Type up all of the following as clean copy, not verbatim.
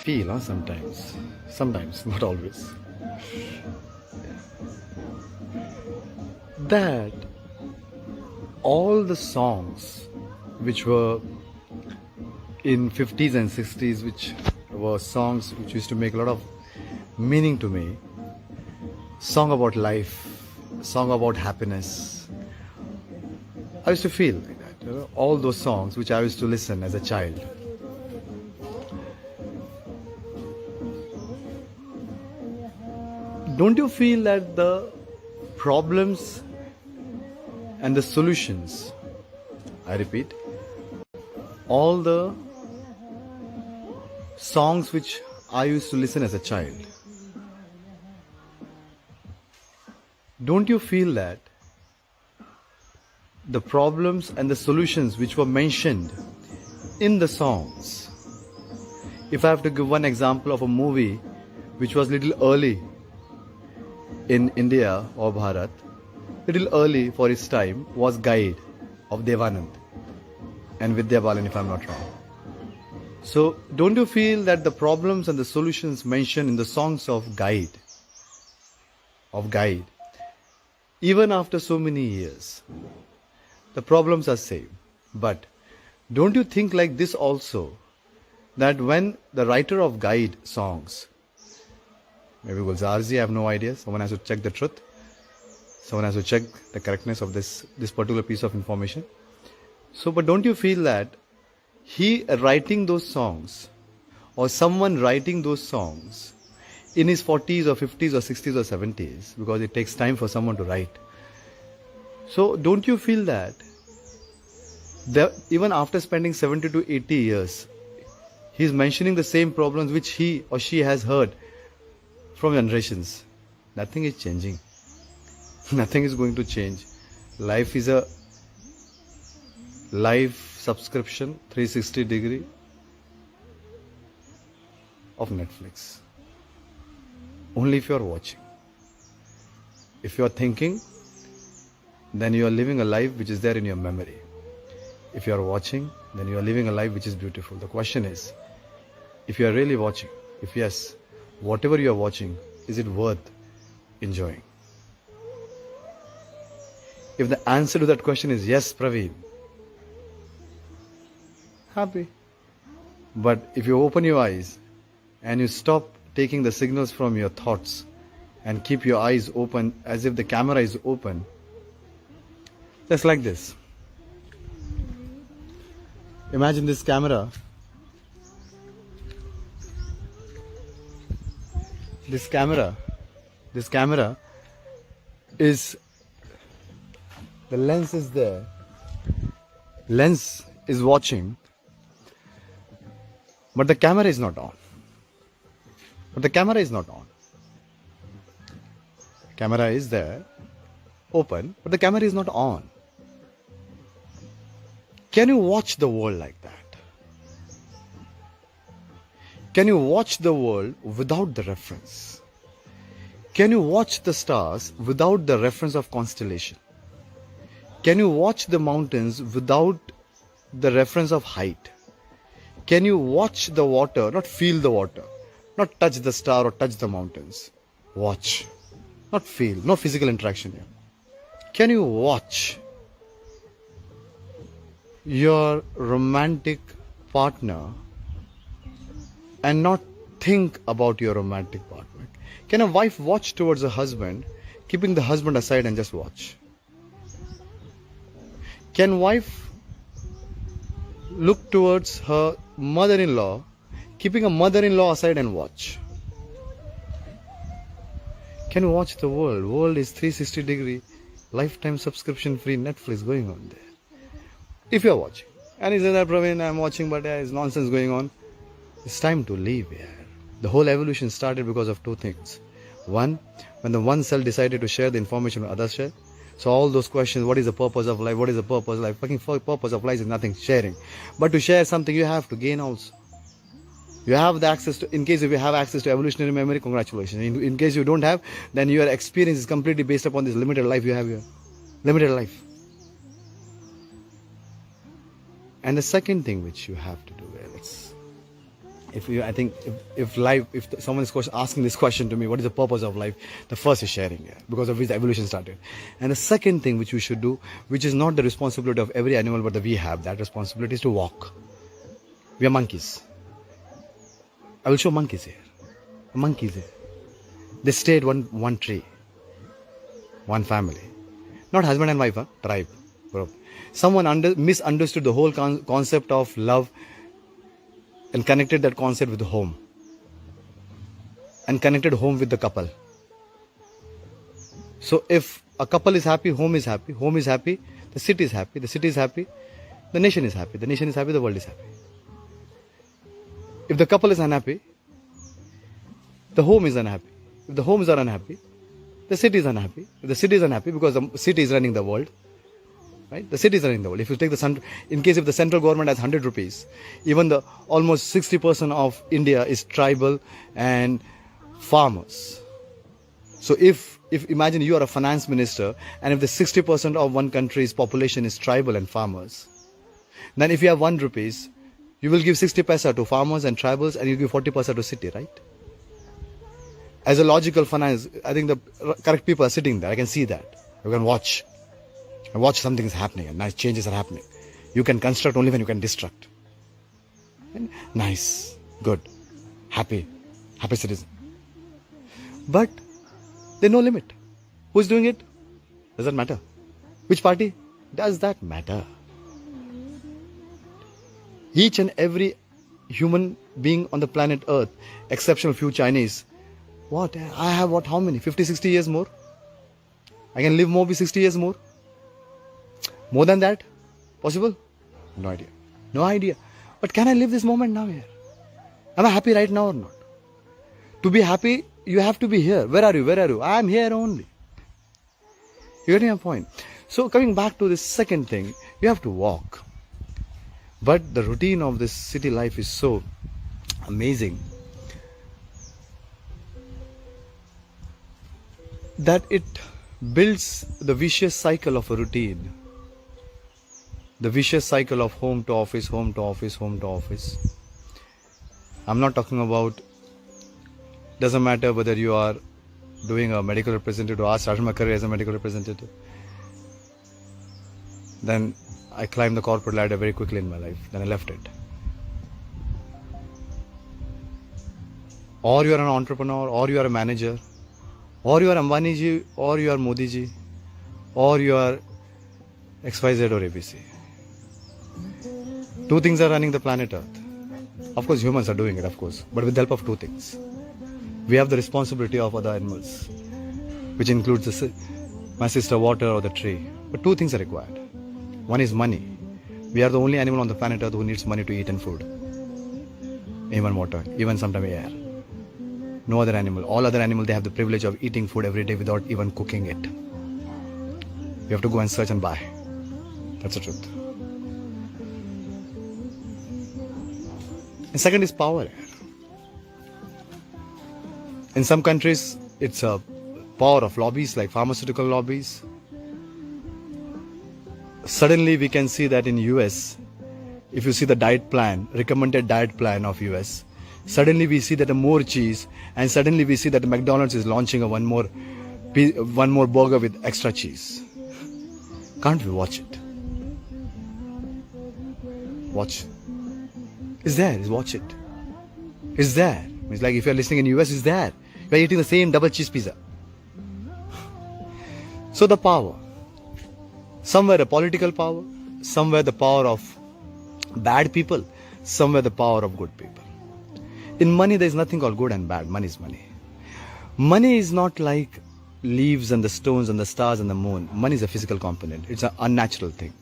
feel, sometimes, not always, that all the songs which were in 50s and 60s, which were songs which used to make a lot of meaning to me, song about life, song about happiness, I used to feel like that, all those songs which I used to listen as a child. Don't you feel that the problems and the solutions, I repeat, all the songs which I used to listen as a child, don't you feel that the problems and the solutions which were mentioned in the songs, if I have to give one example of a movie which was little early in India or Bharat, little early for its time, was Guide of Devanand and Vidya Balan, if I'm not wrong. So don't you feel that the problems and the solutions mentioned in the songs of Guide, even after so many years, the problems are same. But don't you think like this also, that when the writer of Guide songs, maybe Gulzarji, I have no idea, someone has to check the truth, someone has to check the correctness of this particular piece of information. So, but don't you feel that he writing those songs, or someone writing those songs in his 40s or 50s or 60s or 70s, because it takes time for someone to write. So don't you feel that even after spending 70 to 80 years, he's mentioning the same problems which he or she has heard from generations? Nothing is changing. Nothing is going to change. Life is a live subscription, 360 degree of Netflix. Only if you are watching. If you are thinking, then you are living a life which is there in your memory. If you are watching, then you are living a life which is beautiful. The question is, if you are really watching, if yes, whatever you are watching, is it worth enjoying? If the answer to that question is yes, Praveen, happy. But if you open your eyes and you stop taking the signals from your thoughts and keep your eyes open as if the camera is open, just like this. Imagine this camera. This camera is, the lens is there. Lens is watching, but the camera is not on. Camera is there, open, but the camera is not on. Can you watch the world like that? Can you watch the world without the reference? Can you watch the stars without the reference of constellation? Can you watch the mountains without the reference of height? Can you watch the water, not feel the water, not touch the star or touch the mountains? Watch, not feel, no physical interaction here. Can you watch your romantic partner and not think about your romantic partner? Can a wife watch towards a husband, keeping the husband aside and just watch? Can wife look towards her mother-in-law, keeping a mother-in-law aside and watch? Can you watch the world? World is 360 degree, lifetime subscription free Netflix going on there. If you are watching, and he says that, Praveen, I am watching, but there is nonsense going on. It's time to leave here. The whole evolution started because of two things. One, when the one cell decided to share the information with others share. So all those questions, what is the purpose of life? What is the purpose of life? Fucking purpose of life is nothing, sharing. But to share something, you have to gain also. You have the access to, in case if you have access to evolutionary memory, congratulations. In case you don't have, then your experience is completely based upon this limited life you have here. Limited life. And the second thing which you have to do is, I think if someone is asking this question to me, what is the purpose of life? The first is sharing, yeah, because of which the evolution started. And the second thing which we should do, which is not the responsibility of every animal, but that we have that responsibility, is to walk. We are monkeys. I will show monkeys here. Monkeys here. They stay at one tree, one family, not husband and wife, tribe. Bro. Someone misunderstood the whole concept of love and connected that concept with home, and connected home with the couple. So if a couple is happy, home is happy, home is happy, the city is happy, the city is happy, the nation is happy, the nation is happy, the world is happy. If the couple is unhappy, the home is unhappy. If the homes are unhappy, the city is unhappy. If the city is unhappy, because the city is running the world, right? The city is running the world. If you take in case if the central government has 100 rupees, even the almost 60% of India is tribal and farmers. So if imagine you are a finance minister, and if the 60% of one country's population is tribal and farmers, then if you have 1 rupees, you will give 60 paisa to farmers and tribals, and you give 40 paisa to city, right? As a logical finance, I think the correct people are sitting there. I can see that. You can watch. And watch something is happening and nice changes are happening. You can construct only when you can destruct. And nice, good, happy citizen. But there's no limit. Who's doing it? Doesn't matter. Which party? Does that matter? Each and every human being on the planet Earth, exception of few Chinese, what? I have what? How many? 50, 60 years more? I can live more be 60 years more? More than that? Possible? No idea. No idea. But can I live this moment now here? Am I happy right now or not? To be happy, you have to be here. Where are you? Where are you? I am here only. You getting my point? So coming back to this second thing, you have to walk. But the routine of this city life is so amazing that it builds the vicious cycle of a routine. The vicious cycle of home to office, home to office, home to office. I'm not talking about, doesn't matter whether you are doing a medical representative. I started my career as a medical representative. Then I climbed the corporate ladder very quickly in my life. Then I left it. Or you are an entrepreneur, or you are a manager, or you are Ambani ji, or you are Modi ji, or you are XYZ or ABC. Two things are running the planet Earth. Of course, humans are doing it, of course, but with the help of two things. We have the responsibility of other animals, which includes my sister, water, or the tree. But two things are required. One is money. We are the only animal on the planet Earth who needs money to eat and food. Even water, even sometimes air. No other animal. All other animals, they have the privilege of eating food every day without even cooking it. You have to go and search and buy. That's the truth. And second is power. In some countries, it's a power of lobbies, like pharmaceutical lobbies. Suddenly we can see that in US, if you see the diet plan, recommended diet plan of US, suddenly we see that more cheese, and suddenly we see that McDonald's is launching one more burger with extra cheese. Can't we watch it? Watch. It's there. Watch it. It's there. It's like if you're listening in US, it's there. You're eating the same double cheese pizza. So the power. Somewhere the political power, somewhere the power of bad people, somewhere the power of good people. In money, there is nothing called good and bad. Money is money. Money is not like leaves and the stones and the stars and the moon. Money is a physical component. It's an unnatural thing.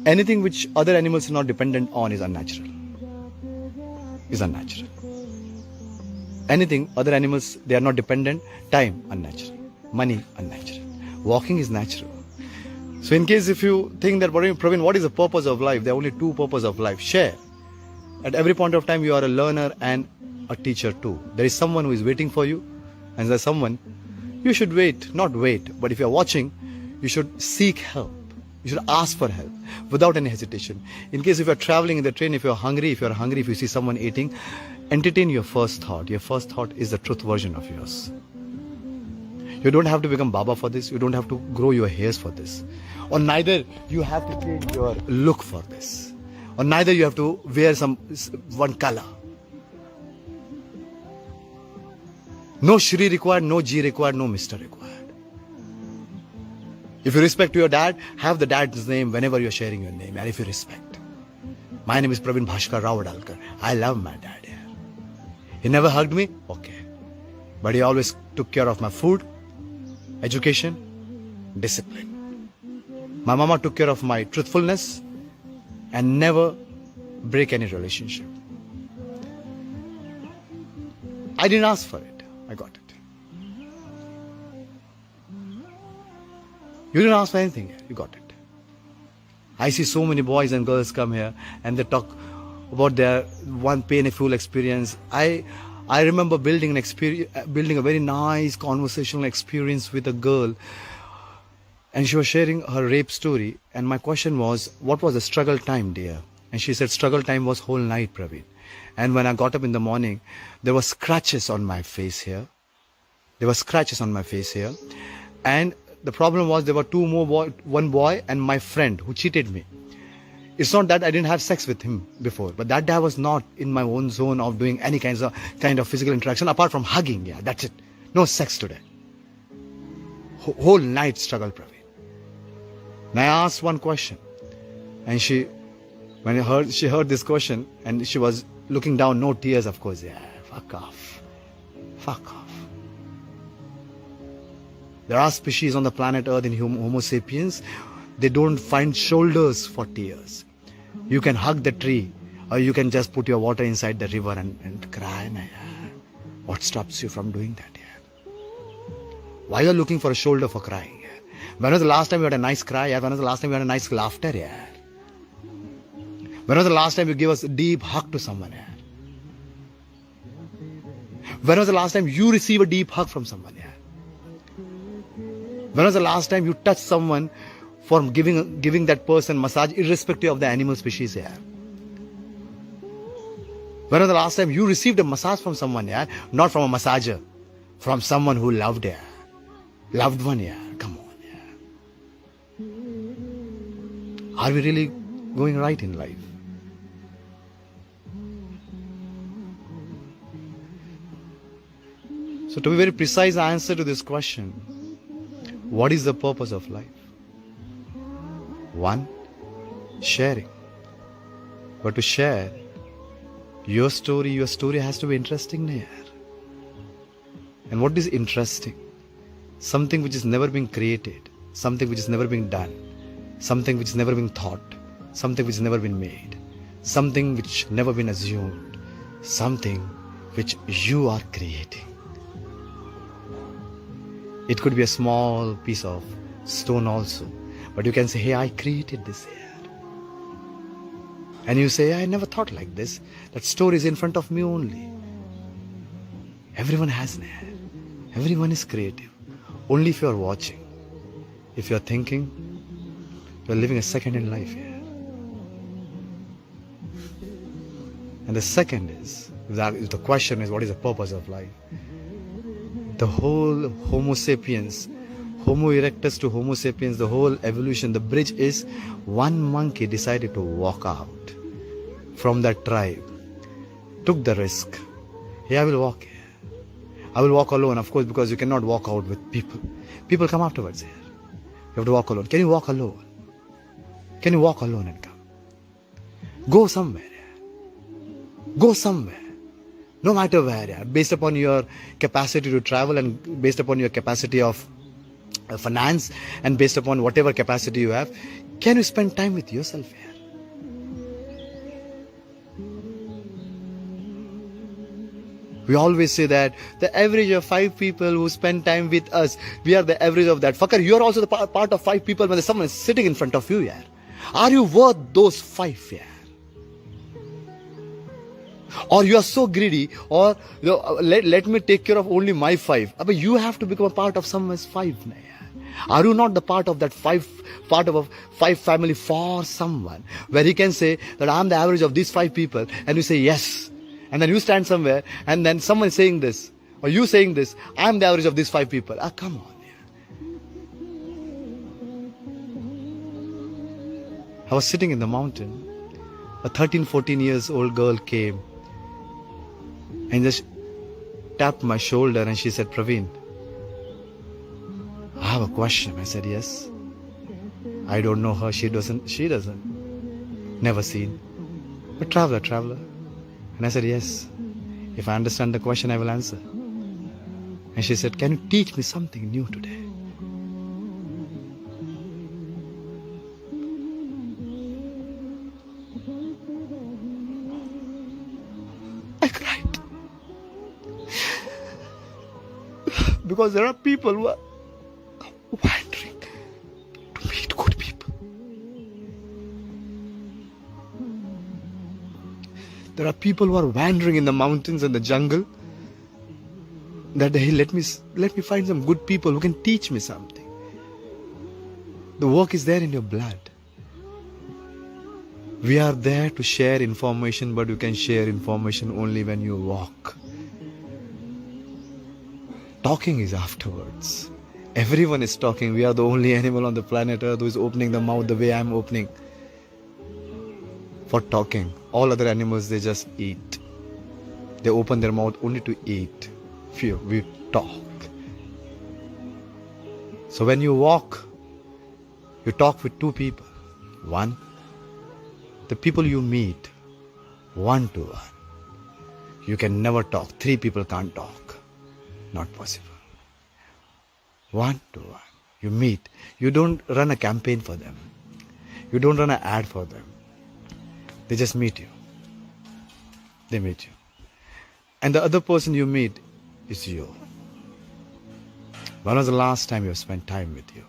Anything which other animals are not dependent on is unnatural. Is unnatural. Anything other animals, they are not dependent, time, unnatural. Money, unnatural. Walking is natural. So in case if you think that, Praveen, what is the purpose of life? There are only two purposes of life. Share. At every point of time, you are a learner and a teacher too. There is someone who is waiting for you, and there's someone, you should wait, not wait, but if you are watching, you should seek help. You should ask for help without any hesitation. In case if you are traveling in the train, if you are hungry, if you see someone eating, entertain your first thought. Your first thought is the truth version of yours. You don't have to become Baba for this. You don't have to grow your hairs for this. Or neither you have to change your look for this. Or neither you have to wear one color. No Shri required, no G required, no Mr. required. If you respect your dad, have the dad's name whenever you're sharing your name. And if you respect. My name is Praveen Bhashkar Rao wAalkinG. I love my dad. Yeah. He never hugged me? Okay. But he always took care of my food, education, discipline. My mama took care of my truthfulness and never break any relationship. I didn't ask for it. I got it. You didn't ask for anything. You got it. I see so many boys and girls come here and they talk about their one painful experience. I remember building a very nice conversational experience with a girl, and she was sharing her rape story. And my question was, what was the struggle time, dear? And she said, struggle time was whole night, Praveen. And when I got up in the morning, there were scratches on my face here. And the problem was there were one boy and my friend who cheated me. It's not that I didn't have sex with him before, but that day I was not in my own zone of doing any kind of physical interaction apart from hugging. Yeah, that's it. No sex today. Whole night struggle, Praveen. And I asked one question, and she heard this question, and she was looking down, no tears, of course. Yeah, fuck off. There are species on the planet Earth in Homo sapiens. They don't find shoulders for tears. You can hug the tree, or you can just put your water inside the river and cry. What stops you from doing that? Yeah? Why are you looking for a shoulder for crying? Yeah? When was the last time you had a nice cry? Yeah? When was the last time you had a nice laughter? Yeah? When was the last time you gave us a deep hug to someone? Yeah? When was the last time you received a deep hug from someone? Yeah? When was the last time you touched someone for giving that person massage irrespective of the animal species? Yeah? When was the last time you received a massage from someone? Yeah? Not from a massager, from someone who loved. Yeah? Loved one. Yeah? Come on. Yeah? Are we really going right in life? So to be very precise answer to this question, what is the purpose of life? One, sharing. But to share your story has to be interesting. Yaar. And what is interesting? Something which has never been created, something which has never been done, something which has never been thought, something which has never been made, something which never been assumed, something which you are creating. It could be a small piece of stone also. But you can say, hey, I created this here. And you say, I never thought like this. That story is in front of me only. Everyone has an hair. Everyone is creative. Only if you are watching. If you are thinking, you are living a second in life here. And the second is, if the question is, what is the purpose of life? The whole Homo sapiens, Homo erectus to Homo sapiens, the whole evolution, the bridge is one monkey decided to walk out from that tribe, took the risk. Hey, I will walk here. I will walk alone, of course, because you cannot walk out with people. People come afterwards here. You have to walk alone. Can you walk alone? Can you walk alone and come? Go somewhere. Go somewhere. No matter where, based upon your capacity to travel and based upon your capacity of finance and based upon whatever capacity you have, can you spend time with yourself here? We always say that the average of 5 people who spend time with us, we are the average of that. Fucker, you are also the part of 5 people when someone is sitting in front of you. Yeah. Are you worth those 5? Yeah? Or you are so greedy, or let me take care of only my 5. But you have to become a part of someone's 5. Are you not the part of that 5 family for someone, where he can say that I am the average of these 5 people, and you say yes, And then you stand somewhere and then someone is saying this, or you saying this, I'm the average of these 5 people. Ah, come on. I was sitting in the mountain. A 13, 14 years old girl came and just tapped my shoulder and she said, Praveen, I have a question. I said, yes. I don't know her. She doesn't. Never seen. But traveler. And I said, yes. If I understand the question, I will answer. And she said, can you teach me something new today? I cried. Because there are people who are wandering to meet good people. There are people who are wandering in the mountains and the jungle. That hey, let me find some good people who can teach me something. The work is there in your blood. We are there to share information, but you can share information only when you walk. Talking is afterwards. Everyone is talking. We are the only animal on the planet Earth who is opening the mouth the way I am opening for talking. All other animals, they just eat. They open their mouth only to eat. We talk. So when you walk, you talk with 2 people. One, the people you meet, 1-to-1. You can never talk. 3 people can't talk. Not possible. 1-to-1. You meet. You don't run a campaign for them. You don't run an ad for them. They just meet you. They meet you. And the other person you meet is you. When was the last time you have spent time with you?